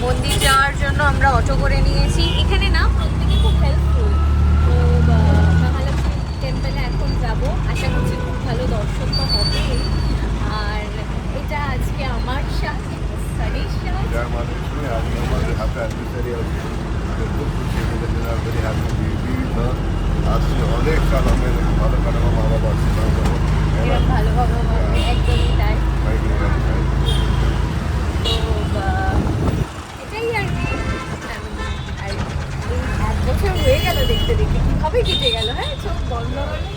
মন্দির যাওয়ার জন্য আমরা অটো করে নিয়েছি। এখানে না প্রত্যেকে খুব হেল্পফুল। তো মহালক্ষ্মী টেম্পলে এখন যাব, আশা করছি খুব ভালো দর্শন তো হবেই। আর এটা আজকে আমার সাথে সানির সাথে অনেক কাল আমি ভালো কাটাবো, মা বাবা এরকম ভালো ভালো একদমই তাই। তো এটাই আর কি। আর এই 1 বছর হয়ে গেল দেখতে দেখতে, কিভাবে কেটে গেল। হ্যাঁ, চোখ বন্ধ হলে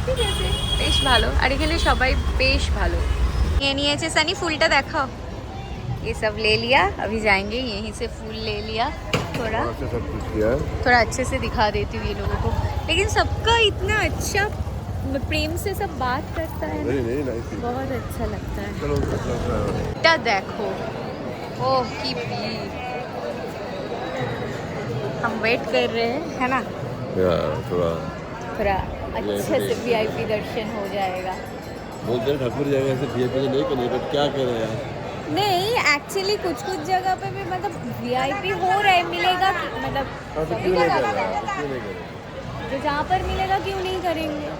ঠিক আছে, বেশ ভালো। আর এখানে সবাই বেশ ভালো। নিয়ে নিয়েছে সানি, ফুলটা দেখাও। ये सब ले लिया, अभी जाएंगे यहीं से फूल ले लिया। थोड़ा सब कुछ किया है। थोड़ा अच्छे से दिखा देती हूँ ये लोगों को। लेकिन सबका इतना अच्छा प्रेम से सब बात करता है ना, नहीं, बहुत अच्छा लगता है। चलो এটা দেখো, ओह की भीड़। हम वेट कर रहे हैं, है ना, थोड़ा थोड़ा अच्छे से वीआईपी दर्शन हो जाएगा। बोलते हैं ठाकुर जाएगा ऐसे वीआईपी नहीं करने, बट क्या करें यार। नहीं, एक्चुअली कुछ कुछ जगह पे भी मतलब वीआईपी हो रहे मिलेगा मतलब क्यों नहीं कर रहा है, क्यों नहीं कर रहा जो जहाँ पर मिलेगा क्यों नहीं करेंगे।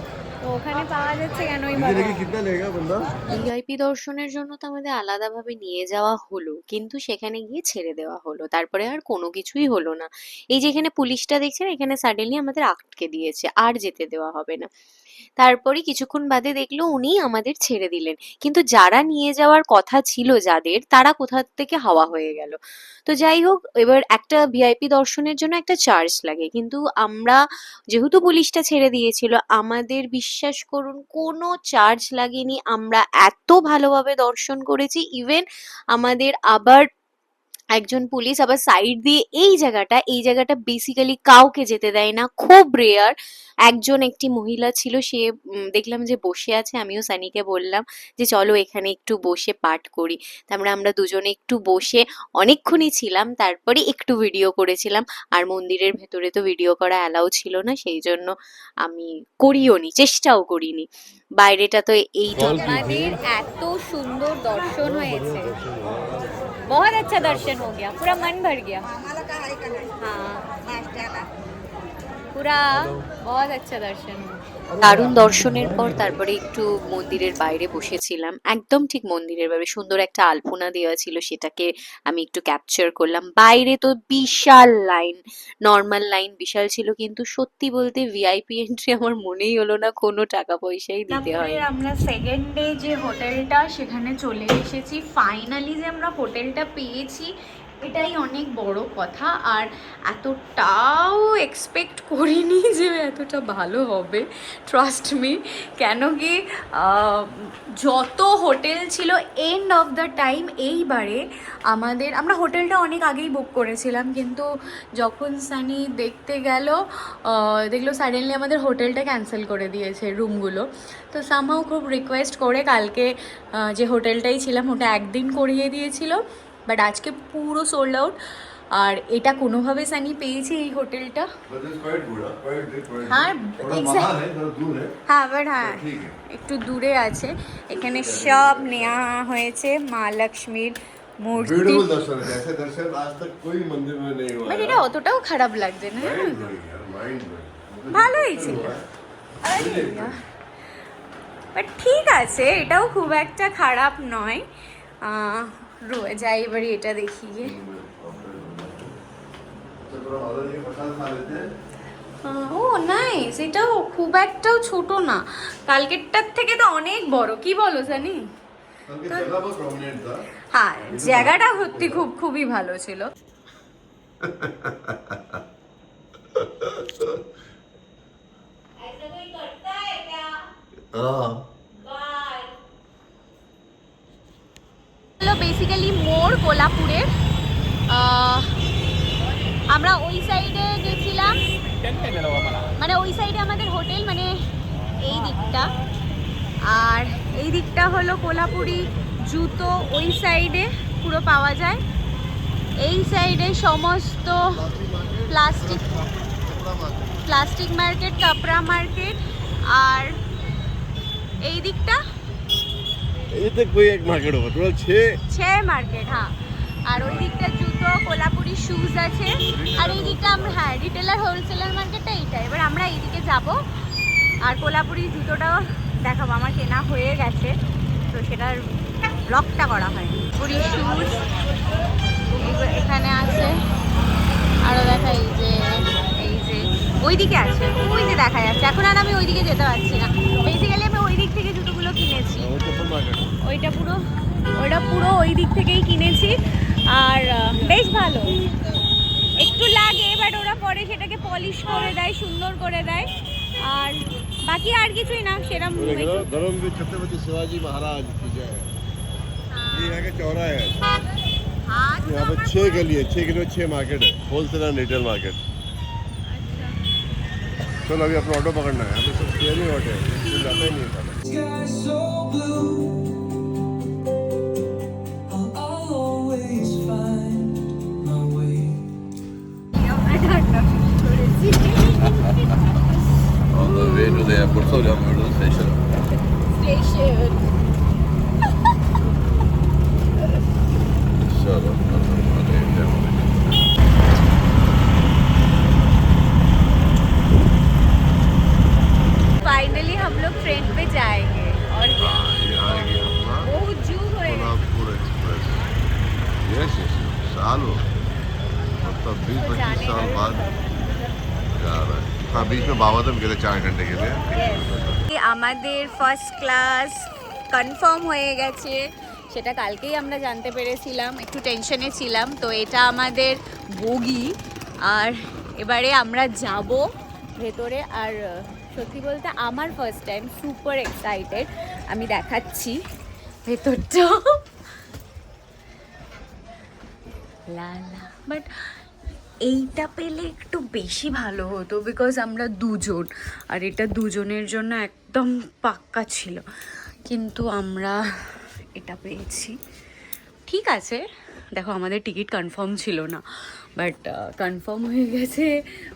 তো ওখানে পাওয়া যাচ্ছে কেনই বা না। कितना लेगा बंदा। ভিআইপি দর্শনের জন্য তো আমাদের আলাদাভাবে নিয়ে যাওয়া হলো, কিন্তু সেখানে গিয়ে ছেড়ে দেওয়া হলো, তারপরে আর কোনো কিছুই হলো না। এই যে এখানে পুলিশটা দেখছেন, এখানে সাডেনলি আমাদের আটকে দিয়েছে, আর যেতে দেওয়া হবে না। তারপরে কিছুক্ষণ বাদে দেখলো উনি আমাদের ছেড়ে দিলেন, কিন্তু যারা নিয়ে যাওয়ার কথা ছিল যাদের, তারা কোথা থেকে হাওয়া হয়ে গেল। তো যাই হোক, এবার একটা ভিআইপি দর্শনের জন্য একটা চার্জ লাগে, কিন্তু আমরা যেহেতু পুলিশটা ছেড়ে দিয়েছিল, আমাদের বিশ্বাস করুন কোনো চার্জ লাগেনি, আমরা এত ভালোভাবে দর্শন করেছি। ইভেন আমাদের আবার একজন পুলিশ আবার সাইড দিয়ে এই জায়গাটা বেসিক্যালি কাউকে যেতে দেয় না, খুব রেয়ার। একটি মহিলা ছিল, সে দেখলাম যে বসে আছে, আমিও সানিকে বললাম যে চলো এখানে একটু বসে পাঠ করি। তারপরে আমরা দুজনে একটু বসে অনেকক্ষণই ছিলাম, তারপরে একটু ভিডিও করেছিলাম। আর মন্দিরের ভেতরে তো ভিডিও করা অ্যালাউ ছিল না, সেই জন্য আমি করিও নি, চেষ্টাও করিনি। বাইরেটা তো এইটুকু। আমাদের এত সুন্দর দর্শন হয়েছে, बहुत अच्छा दर्शन हो गया, पूरा मन भर गया। हाँ, पूरा बहुत अच्छा दर्शन हुआ। দারুণ দর্শনের পর তারপরে একটু মন্দিরের বাইরে বসেছিলাম, একদম ঠিক মন্দিরের বাইরে সুন্দর একটা আলপনা দেওয়া ছিল, সেটাকে আমি একটু ক্যাপচার করলাম। বাইরে তো বিশাল লাইন, নর্মাল লাইন বিশাল ছিল, কিন্তু সত্যি বলতে ভিআইপি এন্ট্রি আমার মনেই হলো না কোনো টাকা পয়সাই দিতে হয়। আমরা সেকেন্ড ডে যে হোটেলটা সেখানে চলে এসেছি। ফাইনালি যে আমরা হোটেলটা পেয়েছি এটাই অনেক বড় কথা। আর এতটাও এক্সপেক্ট করিনি যে এতটা ভালো হবে, ট্রাস্ট মি। কেন কি যত হোটেল ছিল এন্ড অফ দ্য টাইম এইবারে আমরা হোটেলটা অনেক আগেই বুক করেছিলাম, কিন্তু যখন সানি দেখতে গেল দেখলো সাডেনলি আমাদের হোটেলটা ক্যান্সেল করে দিয়েছে রুমগুলো। তো সামহাও খুব রিকোয়েস্ট করে কালকে যে হোটেলটাই ছিলাম ওটা একদিন করিয়ে দিয়েছিল, বাট আজকে পুরো সোল্ড আউট। আর এটা কোনোভাবে সানি পেয়েছি এই হোটেলটা। হ্যাঁ হ্যাঁ, বাট হ্যাঁ একটু দূরে আছে। এখানে সব নেওয়া হয়েছে মা লক্ষ্মীর মূর্তি। বাট এটা অতটাও খারাপ লাগছে না, ভালোই ছিল। বাট ঠিক আছে, এটাও খুব একটা খারাপ নয়। যাই এবারে এটা দেখি গিয়ে। ও নাইস, এটাও খুব একটাও ছোট না, কালকেরটার থেকে তো অনেক বড়। কি বলো সানি? হ্যাঁ, জায়গাটা সত্যি খুবই ভালো ছিল। বেসিক্যালি মোর কোলাপুরের আমরা ওই সাইডে গেছিলাম, মানে ওই সাইডে আমাদের হোটেল, মানে এই দিকটা। আর এই দিকটা হলো কোলাপুরি জুতো, ওই সাইডে পুরো পাওয়া যায়। এই সাইডে সমস্ত প্লাস্টিক মার্কেট, কাপড়া মার্কেট। আর এই দিকটা ये तो कोई एक मार्केट होगा टोटल 6 মার্কেট, হ্যাঁ। আর ওই দিকটা জুতো, কোলাপুরি শুজ আছে। আর এই দিকটা আমরা, হ্যাঁ, রিটেলার হোলসেলার মার্কেটটা এইটা। এবার আমরা এইদিকে যাব আর কোলাপুরি জুতোটাও দেখাবো। আমার কেনা হয়ে গেছে, তো সেটার ব্লগটা করা হয়। পুরি শুজ এখানে আছে, আরও দেখা এই যে ওইদিকে আছে, ওই যে দেখা যাচ্ছে। এখন আর আমি ওইদিকে যেতে পারছি না। বেসিক্যালি আমি ওই দিক থেকে জুতোগুলো কিনেছি। ওইটা পুরো ওই দিক থেকেই কিনেছি। আর বেশ ভালো, একটু লাগে, বাট ওরা পরে সেটাকে পলিশ করে দেয়, সুন্দর করে দেয়। আর বাকি আর কিছুই না সেরকম। धर्मवीर छत्रपति शिवाजी महाराज की जय। ये यहाँ का चौराहा है। यहाँ पे 6 गली है, 6 गली में 6 मार्केट है, होलसेल एंड रिटेल मार्केट। चलो अभी अपना ऑटो पकड़ना है, यहाँ पे सब शेयरिंग ऑटो है, इसलिए जाता ही नहीं है। Sky so blue, I'll always find my way. On the way to the airport, so we are going to the station. चलो फाइनली हम लोग ट्रेन पे जाएंगे और ये आएगी अपना बहुत जूम होएगा। कोल्हापुर एक्सप्रेस। यस यस, साल हो मतलब 20-25 साल बाद जा रहा है। हाँ, बीच में बाबादम गए थे 4 घंटे के लिए। আমাদের ফার্স্ট ক্লাস কনফার্ম হয়ে গেছে, সেটা কালকেই আমরা জানতে পেরেছিলাম, একটু টেনশনে ছিলাম। তো এটা আমাদের বগি, আর এবারে আমরা যাব ভেতরে। আর সত্যি বলতে আমার ফার্স্ট টাইম, সুপার এক্সাইটেড। আমি দেখাচ্ছি ভেতরটা, লালা। বাট এইটা পেলে একটু বেশি ভালো হতো, বিকজ আমরা দুজন, আর এটা দুজনের জন্য একদম পাক্কা ছিল। কিন্তু আমরা এটা পেয়েছি, ঠিক আছে। দেখো, আমাদের টিকিট কনফার্ম ছিল না, বাট কনফার্ম হয়ে গেছে,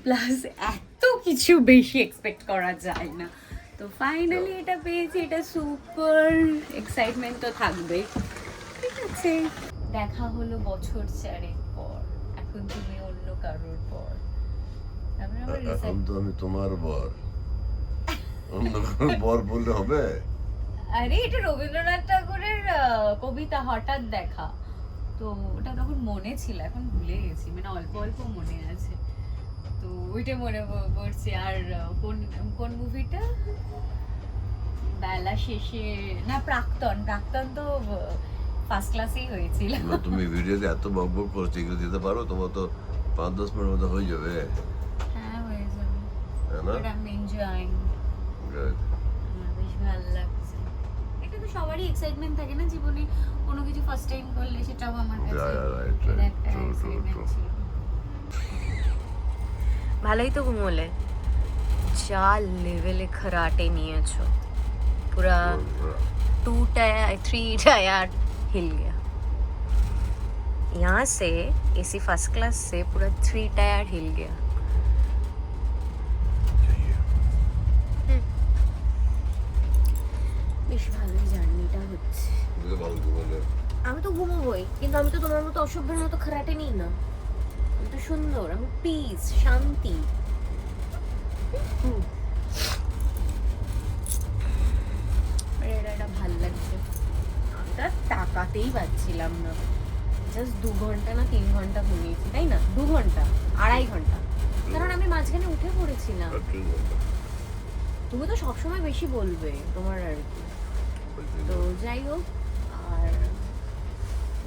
প্লাস এত কিছু বেশি এক্সপেক্ট করা যায় না। তো ফাইনালি এটা পেয়েছি, এটা সুপার এক্সাইটমেন্ট তো থাকবেই। ঠিক আছে, দেখা হলো বছর 4 পর। এখন তুমি অন্য কারোর পর। তারপরে আবার এখন তো আমি তোমার বর, অন্য কারোর বর বললে হবে? আরে এটা রবীন্দ্রনাথ ঠাকুরের কবিতা, হঠাৎ দেখা। তো ওটা তখন মনে ছিল, এখন ভুলে গেছি, মানে অল্প অল্প মনে আছে। তো ওইটা মনে পড়ছে। আর কোন কোন মুভিটা, বেলা শেষে না, প্রাক্তন তো ফার্স্ট ক্লাসেই হয়েছিল। না, তুমি ভিডিওতে এত বকবক করছো, এগুলো দিতে পারো? তোমার তো 5-10 মিনিট মতো হয়ে যাবে। হ্যাঁ, হয়ে যাবে। হ্যাঁ না? But I am enjoying, Good. আমার বেশ ভালো লাগছে। এটা তো সবারই এক্সাইটমেন্ট থাকে না জীবনে, কোনো কিছু ফার্স্ট টাইম করলে। সেটাও আমার কাছে Yeah, yeah, right, এটা right. একটা True, true, excitement true. ছিল। ভালোই তো ঘুমোলে, যা লেভেলে খরাটে নিয়েছো, पूरा 2 टायर 3 टायर हिल गया। यहाँ से एसी फर्स्ट क्लास से पूरा 3 टायर हिल गया। বেশ ভালোই জার্নিটা হচ্ছে। বুঝতে পারো কি বলে? আমি তো ঘুমোবই, কিন্তু আমি তো তোমার মতো অসভ্যের মতো খারাটে নিই না। আমি তো সুন্দর, আমি পিস, শান্তি। এটা ভাল লাগছে। আমি তো আর তাকাতেই পারছিলাম না। জাস্ট 2 ঘন্টা না 3 ঘন্টা ঘুমিয়েছি, তাই না? 2 ঘন্টা, 2.5 ঘন্টা, কারণ আমি মাঝখানে উঠে পড়েছিলাম। তুমি তো সবসময় বেশি বলবে তোমার আর কি। তো যাই হোক, আর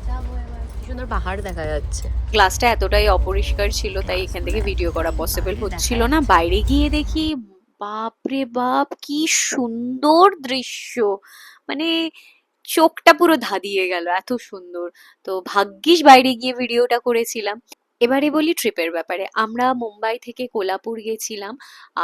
যাবো এবার। কি সুন্দর পাহাড় দেখা যাচ্ছে। ক্লাসটা এতটাই অপরিষ্কার ছিল, তাই এখান থেকে ভিডিও করা পসিবল হচ্ছিল না। বাইরে গিয়ে দেখি, বাপ রে বাপ, কি সুন্দর দৃশ্য, মানে চোখটা পুরো ধাঁধিয়ে গেল, এত সুন্দর। তো ভাগ্যিস বাইরে গিয়ে ভিডিওটা করেছিলাম। এবারে বলি ট্রিপের ব্যাপারে। আমরা মুম্বাই থেকে কোলাপুর গেছিলাম,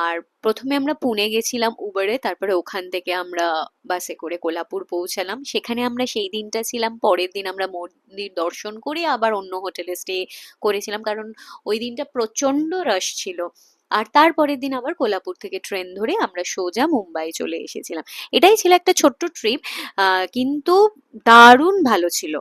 আর প্রথমে আমরা পুনে গেছিলাম উবারে, তারপরে ওখান থেকে আমরা বাসে করে কোলাপুর পৌঁছালাম। সেখানে আমরা সেই দিনটা ছিলাম, পরের দিন আমরা মন্দির দর্শন করে আবার অন্য হোটেলে স্টে করেছিলাম, কারণ ওই দিনটা প্রচন্ড রাশ ছিল। আর তারপরের দিন আবার কোলাপুর থেকে ট্রেন ধরে আমরা সোজা মুম্বাই চলে এসেছিলাম। এটাই ছিল একটা ছোট্ট ট্রিপ, কিন্তু দারুণ ভালো ছিল।